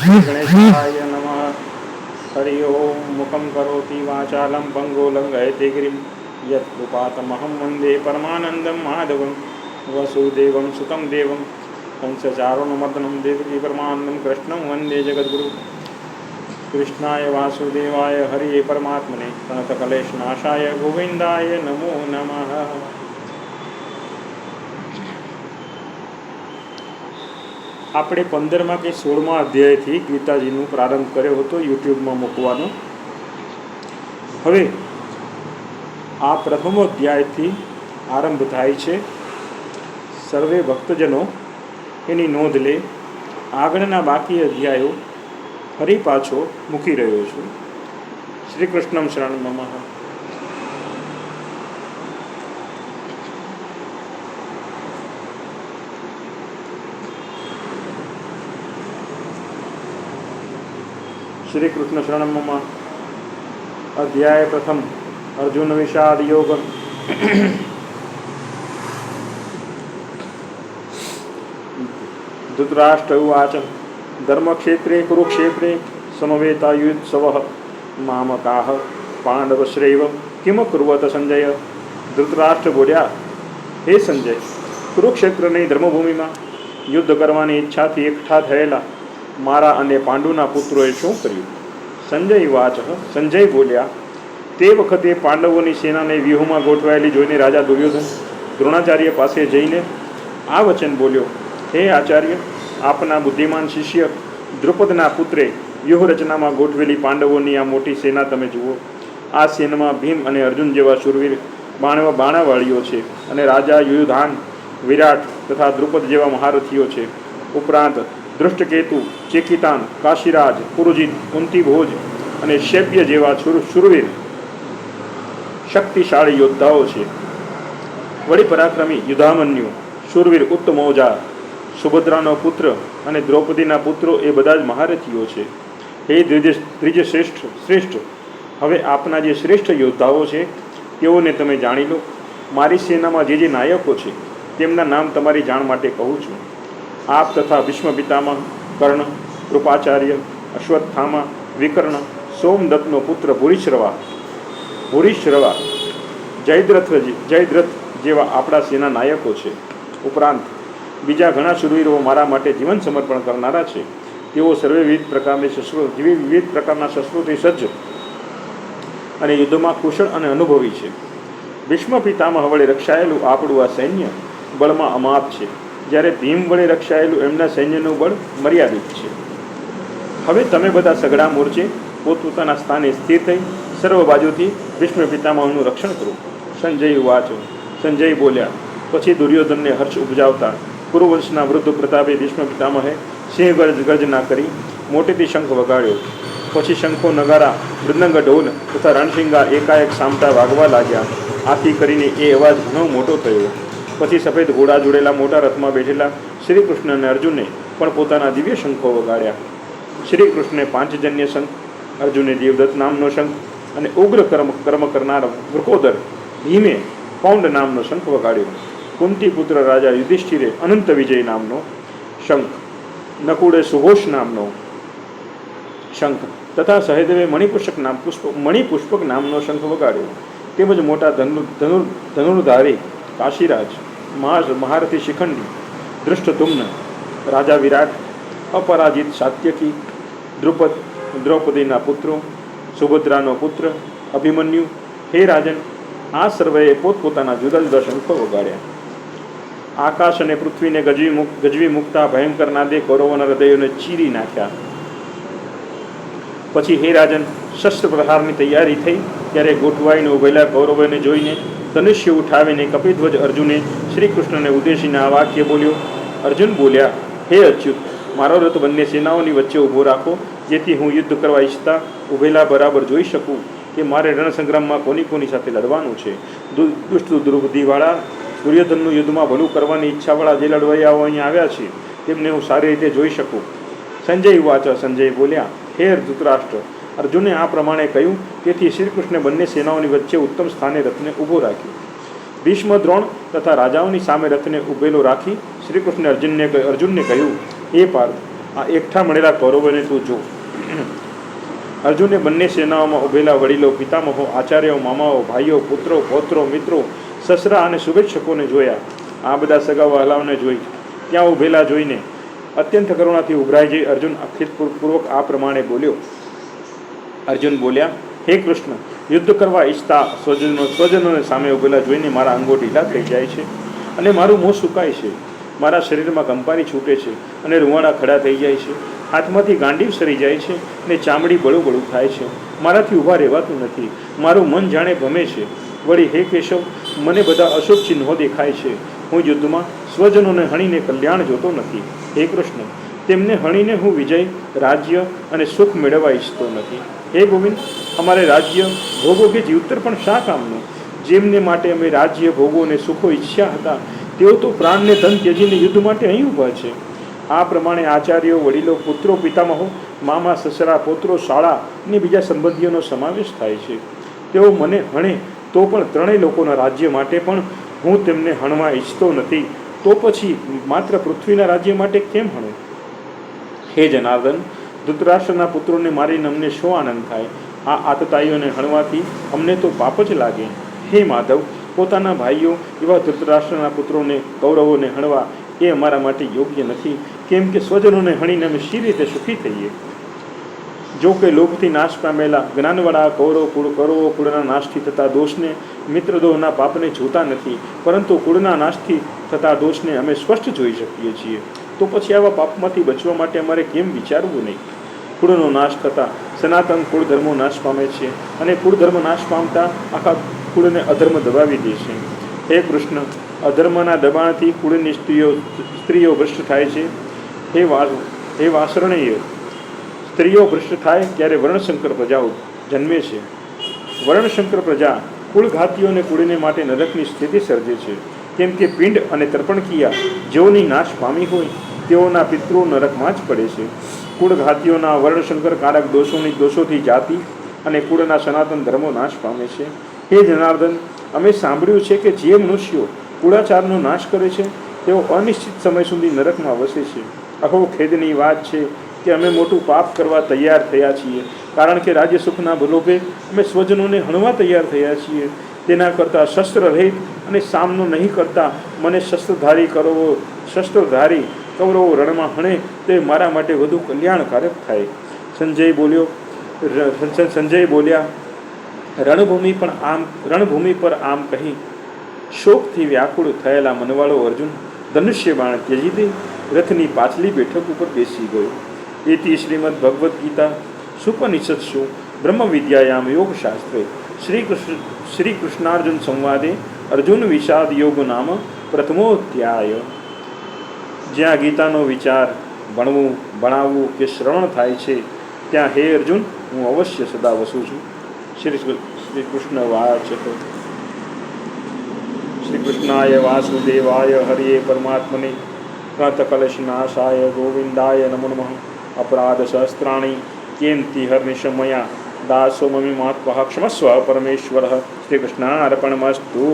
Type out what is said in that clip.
गणेशाय नमः। हरि ओम। मुखं करोति वाचालं पंगो लंघयते गिरिं यत्कृपातमहं वन्दे परमानन्दं माधवं वसुदेवं सुतं देवं कंसचारुणमर्दनं देवकी परमानन्दं कृष्णं वन्दे जगद्गुरु। कृष्णाय वासुदेवाय हरिये परमात्मने प्रणतकलेशनाशाय गोविंदाय नमो नमः। આપણે 15મા કે 16મા અધ્યાયથી ગીતાજીનું પ્રારંભ કર્યો હતો યુટ્યુબમાં મૂકવાનો. હવે આ પ્રથમ અધ્યાયથી આરંભ થાય છે. સર્વે ભક્તજનો એની નોંધ લે. આગળના બાકી અધ્યાયો ફરી પાછો મૂકી રહ્યો છું. શ્રી કૃષ્ણમ શરણમ મમ. श्री कृष्ण शरणम मम. अध्याय प्रथम. अर्जुन विषाद योग. धृतराष्ट्र उवाच धर्मक्षेत्रे कुरुक्षेत्रे समवेतायुत्सवः मामकाः पांडवश्रेव किम कुर्वत संजय. धृतराष्ट्र बोल्या, हे संजय, कुरुक्षेत्रनी धर्मभूमिમાં યુદ્ધ કરવાની ઈચ્છાથી એકઠા થયેલા મારા અને પાંડુના પુત્રોએ શું કર્યું? સંજય વાચ. સંજય બોલ્યા, તે વખતે પાંડવોની સેનાને વ્યૂહમાં ગોઠવાયેલી જોઈને રાજા દુર્યોધન દ્રોણાચાર્ય પાસે જઈને આ વચન બોલ્યો, હે આચાર્ય, આપના બુદ્ધિમાન શિષ્ય દ્રુપદના પુત્રે વ્યૂહરચનામાં ગોઠવેલી પાંડવોની આ મોટી સેના તમે જુઓ. આ સેનામાં ભીમ અને અર્જુન જેવા શૂરવીર બાણાવાળીઓ છે અને રાજા યુયુધાન, વિરાટ તથા દ્રુપદ જેવા મહારથીઓ છે. ઉપરાંત દૃષ્ટકેતુ, ચેકિતાન, કાશીરાજ, પુરુજીત, કુંતીભોજ અને શૈબ્ય જેવા શૂરવીર શક્તિશાળી યોદ્ધાઓ છે. વળી પરાક્રમી યુધામન્યુ, શૂરવીર ઉત્તમૌજા, સુભદ્રાનો પુત્ર અને દ્રૌપદીના પુત્રો એ બધા જ મહારથીઓ છે. હે દ્વિજ શ્રેષ્ઠ, હવે આપના જે શ્રેષ્ઠ યોદ્ધાઓ છે તેઓને તમે જાણી લો. મારી સેનામાં જે નાયકો છે તેમના નામ તમારી જાણ માટે કહું છું. આપ તથા ભીષ્મ પિતામહ, કર્ણ, કૃપાચાર્ય, અશ્વત્થામા, વિકર્ણ, સોમદત્તનો પુત્ર ભૂરિશ્રવા, જયદ્રથ જેવા આપણા સેના નાયકો છે. ઉપરાંત બીજા ઘણા શૂરવીરો મારા માટે જીવન સમર્પણ કરનારા છે. તેઓ સર્વે વિવિધ પ્રકારના શસ્ત્રોથી સજ્જ અને યુદ્ધમાં કુશળ અને અનુભવી છે. ભીષ્મ પિતામહ વડે રક્ષાયેલું આપણું આ સૈન્ય બળમાં અમાપ છે, જ્યારે ભીમ વડે રક્ષાયેલું એમના સૈન્યનું બળ મર્યાદિત છે. હવે તમે બધા સઘળા મોરચે પોતપોતાના સ્થાને સ્થિર થઈ સર્વ બાજુથી ભીષ્મ પિતામહનું રક્ષણ કરો. સંજય વાચો. સંજય બોલ્યા પછી દુર્યોધનને હર્ષ ઉપજાવતા કુરુવંશના વૃદ્ધ પ્રતાપે ભીષ્મ પિતામહે સિંહ ગર્જના કરી મોટેથી શંખ વગાડ્યો. પછી શંખો, નગારા, મૃદંગ, ઢોલ તથા રણશિંગા એકાએક સામટા વાગવા લાગ્યા. આથી કરીને એ અવાજ ઘણો મોટો થયો. પછી સફેદ ઘોડા જોડેલા મોટા રથમાં બેઠેલા શ્રી કૃષ્ણ અને અર્જુને પણ પોતાના દિવ્ય શંખો વગાડ્યા. શ્રી કૃષ્ણે પાંચજન્ય શંખ, અર્જુને દેવદત્ત નામનો શંખ અને ઉગ્ર કર્મ કરનાર વૃકોદર ભીમે પૌંડ નામનો શંખ વગાડ્યો. કુંતી પુત્ર રાજા યુધિષ્ઠિરે અનંત વિજય નામનો શંખ, નકુળે સુઘોષ નામનો શંખ તથા સહદેવે મણિપુષ્પક નામનો શંખ વગાડ્યો. તેમજ મોટા ધનુર્ધારી કાશીરાજ, મહારથી શિખંડી, ધૃષ્ટદ્યુમ્ન, રાજા વિરાટ, અપરાજિત સાત્યકી, દ્રુપદ, દ્રૌપદીના પુત્રો, સુભદ્રાનો પુત્ર અભિમન્યુ. હે રાજન, આ સર્વેએ પોતપોતાના જુદા જુદા શંખો વગાડ્યા. આકાશ અને પૃથ્વીને ગજવી મૂકતા ભયંકર નાદે કૌરવોના હૃદયોને ચીરી નાખ્યા. પછી હે રાજન, શસ્ત્ર પ્રહારની તૈયારી થઈ ત્યારે ગોઠવાઈને ઉભેલા કૌરવોને જોઈને ધનુષ્ય ઉઠાવીને કપિધ્વજ અર્જુને શ્રી કૃષ્ણને ઉદ્દેશીને આ વાક્ય બોલ્યો. અર્જુન બોલ્યા, હે અચ્યુત, મારો રથ બંને સેનાઓની વચ્ચે ઊભો રાખો, જેથી હું યુદ્ધ કરવા ઈચ્છતા ઉભેલા બરાબર જોઈ શકું કે મારે રણસંગ્રામમાં કોની સાથે લડવાનું છે. દુષ્ટ દુર્બુદ્ધિવાળા દુર્યોધનનું યુદ્ધમાં ભલું કરવાની ઈચ્છાવાળા જે લડવૈયાઓ અહીં આવ્યા છે તેમને હું સારી રીતે જોઈ શકું. સંજય વાચા. સંજય બોલ્યા, હે ધૃતરાષ્ટ્ર, અર્જુને આ પ્રમાણે કહ્યું તેથી શ્રીકૃષ્ણે બંને સેનાઓની વચ્ચે ઉત્તમ સ્થાને રથને ઊભો રાખ્યો. ભીષ્મ, દ્રોણ તથા રાજાઓની સામે રથને ઊભેલો રાખી શ્રીકૃષ્ણે અર્જુનને કહ્યું, હે પાર્થ, આ એકઠા મળેલા કૌરવોને તું જો. અર્જુને બંને સેનાઓમાં ઉભેલા વડીલો, પિતામહો, આચાર્યો, મામાઓ, ભાઈઓ, પુત્રો, પૌત્રો, મિત્રો, સસરા અને શુભેચ્છકોને જોયા. આ બધા સગા વહાલાઓને જોઈ ત્યાં ઉભેલા જોઈને અત્યંત કરુણાથી ઉભરાઈ જઈ અર્જુન અખિલપૂર્વક આ પ્રમાણે બોલ્યો. અર્જુન બોલ્યા, હે કૃષ્ણ, યુદ્ધ કરવા ઈચ્છતા સ્વજનોને સામે ઉભેલા જોઈને મારા અંગો ઢીલા થઈ જાય છે અને મારું મોં સુકાય છે. મારા શરીરમાં કંપારી છૂટે છે અને રૂવાડા ખડા થઈ જાય છે. હાથમાંથી ગાંડીવ સરી જાય છે અને ચામડી બળું બળું થાય છે. મારાથી ઊભા રહેવાતું નથી. મારું મન જાણે ભમે છે. વળી હે કેશવ, મને બધા અશુભ ચિહ્નો દેખાય છે. હું યુદ્ધમાં સ્વજનોને હણીને કલ્યાણ જોતો નથી. હે કૃષ્ણ, તેમને હણીને હું વિજય, રાજ્ય અને સુખ મેળવવા ઈચ્છતો નથી. હે ગોવિંદ, અમારે રાજ્ય, ભોગો કે જીવતર પણ શા કામનું? જેમને માટે અમે રાજ્ય, ભોગો અને સુખો ઈચ્છ્યા હતા તેઓ તો પ્રાણને ધન ત્યજીને યુદ્ધ માટે અહીં ઊભા છે. આ પ્રમાણે આચાર્યો, વડીલો, પુત્રો, પિતામહો, મામા, સસરા, પૌત્રો, શાળા અને બીજા સંબંધીઓનો સમાવેશ થાય છે. તેઓ મને હણે તો પણ ત્રણેય લોકોના રાજ્ય માટે પણ હું તેમને હણવા ઈચ્છતો નથી. તો પછી માત્ર પૃથ્વીના રાજ્ય માટે કેમ હણું? હે જનાર્દન, ધૃતરાષ્ટ્રના પુત્રોને મારીને અમને શું આનંદ થાય? આ આતતાઈઓને હણવાથી અમને તો પાપ જ લાગે. હે માધવ, પોતાના ભાઈઓ એવા ધૃતરાષ્ટ્રના પુત્રોને, કૌરવોને હણવા એ અમારા માટે યોગ્ય નથી. કેમ કે સ્વજનોને હણીને અમે શી રીતે સુખી થઈએ? જો કે લોભથી નાશ પામેલા જ્ઞાનવાળા કૌરવો કુળના નાશથી થતા દોષને, મિત્રદોહના પાપને જોતા નથી, પરંતુ કુળના નાશથી થતા દોષને અમે સ્પષ્ટ જોઈ શકીએ છીએ. તો પછી આવા પાપમાંથી બચવા માટે અમારે કેમ વિચારવું નહીં? કુળનો નાશ થતાં સનાતન કુળ ધર્મો નાશ પામે છે અને કુળધર્મ નાશ પામતા આખા કુળને અધર્મ દબાવી દે છે. હે કૃષ્ણ, અધર્મના દબાણથી કુળની સ્ત્રીઓ ભ્રષ્ટ થાય છે. હે વાસરણીય, સ્ત્રીઓ ભ્રષ્ટ થાય ત્યારે વર્ણશંકર પ્રજાઓ જન્મે છે. વર્ણશંકર પ્રજા કુળઘાતીઓને કુળને માટે નરકની સ્થિતિ સર્જે છે. કેમ કે પિંડ અને તર્પણકિયા જેઓની નાશ પામી હોય તેઓના પિતૃ નરકમાં જ પડે છે. કુળઘાતીઓના વર્ણશંકર કારક દોષોથી જાતિ અને કુળના સનાતન ધર્મો નાશ પામે છે. હે જનાર્દન, અમે સાંભળ્યું છે કે જે મનુષ્યો કુળાચારનો નાશ કરે છે તેઓ અનિશ્ચિત સમય સુધી નરકમાં વસે છે. અહો ખેદની વાત છે કે અમે મોટું પાપ કરવા તૈયાર થયા છીએ, કારણ કે રાજ્ય સુખના લોભે અમે સ્વજનોને હણવા તૈયાર થયા છીએ. તેના કરતાં શસ્ત્ર રહિત અને સામનો નહીં કરતા મને શસ્ત્રધારી કૌરવો રણમાં હણે તો એ મારા માટે વધુ કલ્યાણકારક થાય. સંજય બોલ્યા, રણભૂમિ પર આમ કહી શોકથી વ્યાકુળ થયેલા મનવાળો અર્જુન ધનુષ્ય બાણ ત્યજી દે રથની પાછલી બેઠક ઉપર બેસી ગયો. એથી શ્રીમદ ભગવદ્ ગીતા સુપનિષત્સુ બ્રહ્મ વિદ્યાયામ યોગશાસ્ત્રે શ્રી કૃષ્ણાર્જુન સંવાદે અર્જુન વિષાદ યોગ નામ પ્રથમોધ્યાય. જ્યાં ગીતાનો વિચાર ભણાવવું કે શ્રવણ થાય છે ત્યાં હે અર્જુન હું અવશ્ય સદા વસું છું. શ્રી કૃષ્ણ વાચ. શ્રી કૃષ્ણાય વાસુદેવાય હરિયે પરમાત્મને પ્રાતકલશનાશાય ગોવિંદાય નમો નમઃ. અપરાધ સહસ્ત્રાણી કેન્તિ હર્નિશમયા દાસો મમી માત્મઃ ક્ષમસ્વ પરમેશ્વર. શ્રી કૃષ્ણાર્પણમસ્તુ.